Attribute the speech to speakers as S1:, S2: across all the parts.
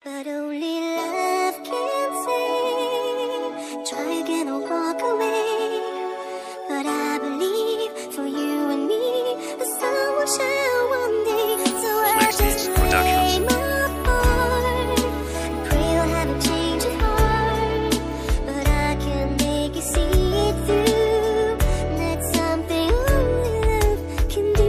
S1: But only love can save. Try again or walk away. But I believe for you and me, the sun will shine one day. So I just play my part. Pray you'll have a change of heart. But I can make you see it through. That's something only love can do.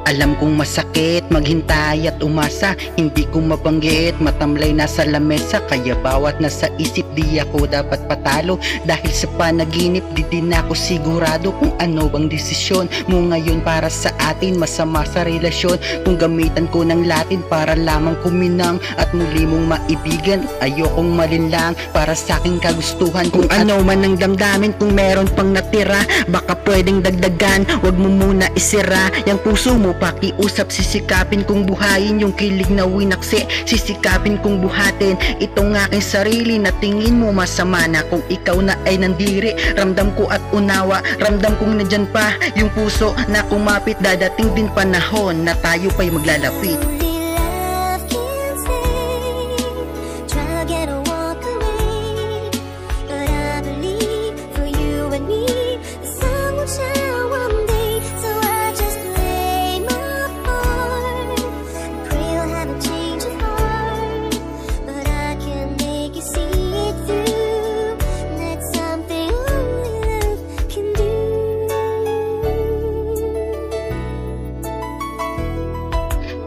S2: Alam kong masakit maghintay at umasa. Hindi ko mabanggit, matamlay na sa lamesa. Kaya bawat nasa isip di ako dapat patalo. Dahil sa panaginip di din ako sigurado kung ano bang desisyon mo ngayon para sa atin. Masama sa relasyon kung gamitan ko ng Latin para lamang kuminang at muli mong maibigan. Ayokong malinlang para sa aking kagustuhan. Kung ano man ang damdamin, kung meron pang natira, baka pwedeng dagdagan. Wag mo muna isira yung puso mo, pakiusap. Sisikapin kong buhayin yung kilig na winaksi. Sisikapin kong buhatin itong aking sarili na tingin mo masama na. Kung ikaw na ay nandiri, ramdam ko at unawa. Ramdam kong nandyan pa yung puso na kumapit. Dadating din panahon na tayo pa'y maglalapit.
S1: Only love can save. Try again or walk away. But I believe for you and me, the sun will shine one day. So I just play my part. Pray you'll have a change of heart. But I can make you see it through. That's something only love can do.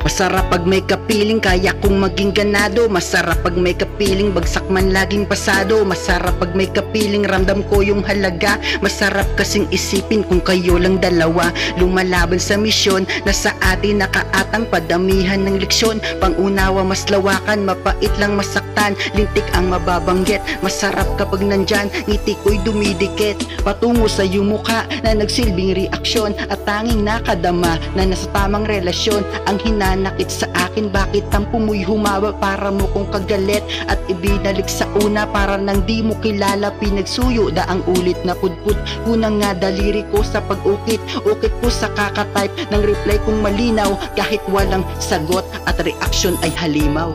S2: Masarap pag may kapiling, kaya kong maging ganado. Masarap pag may kapiling, bagsak man laging pasado. Masarap pag may kapiling, ramdam ko yung halaga. Masarap kasing isipin kung kayo lang dalawa lumalaban sa misyon na sa atin nakaatang. Padamihan ng leksyon, pangunawa mas lawakan. Mapait lang masaktan, lintik ang mababanggit. Masarap kapag nandyan, ngiti ko'y dumidikit patungo sa iyong mukha na nagsilbing reaksyon. At tanging nakadama na nasa tamang relasyon ang hinanakit sa akin. Bakit ang pumoy humaba para mo kong kagalit at ibinalik sa una para nang di mo kilala. Pinagsuyo da ang ulit na pudpud kunang nga daliri ko sa pag-ukit. Ukit ko sa kakatype ng reply kong malinaw kahit walang sagot at reaksyon ay halimaw.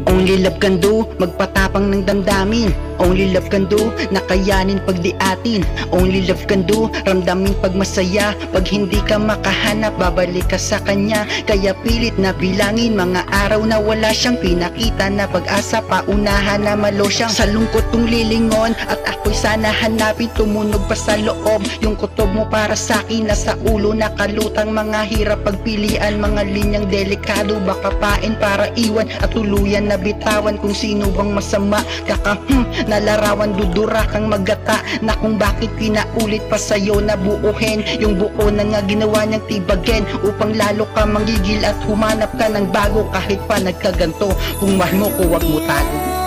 S2: Only love can do, magpatapang ng damdamin. Only love can do, nakayanin pagdiatin. Only love can do, ramdamin pag masaya. Pag hindi ka makahanap, babalik ka sa kanya. Kaya pilit na bilangin mga araw na wala siyang pinakita na pag-asa. Paunahan na malo siyang sa lungkot kong lilingon. At ako'y sana hanapin, tumunog pa sa loob yung kutob mo para sa akin. Nasa ulo nakalutang mga hirap pagpilian. Mga linyang delikado, baka pain para iwan at tuluyan na bitawan. Kung sino bang masama, kaka nalarawan, dudura kang magata na kung bakit pinaulit pa sa'yo na buuhin yung buo na nga ginawa niyang tibagin upang lalo ka manggigil at humanap ka ng bago kahit pa nagkaganto. Kung mahal mo ko, wag mo talo.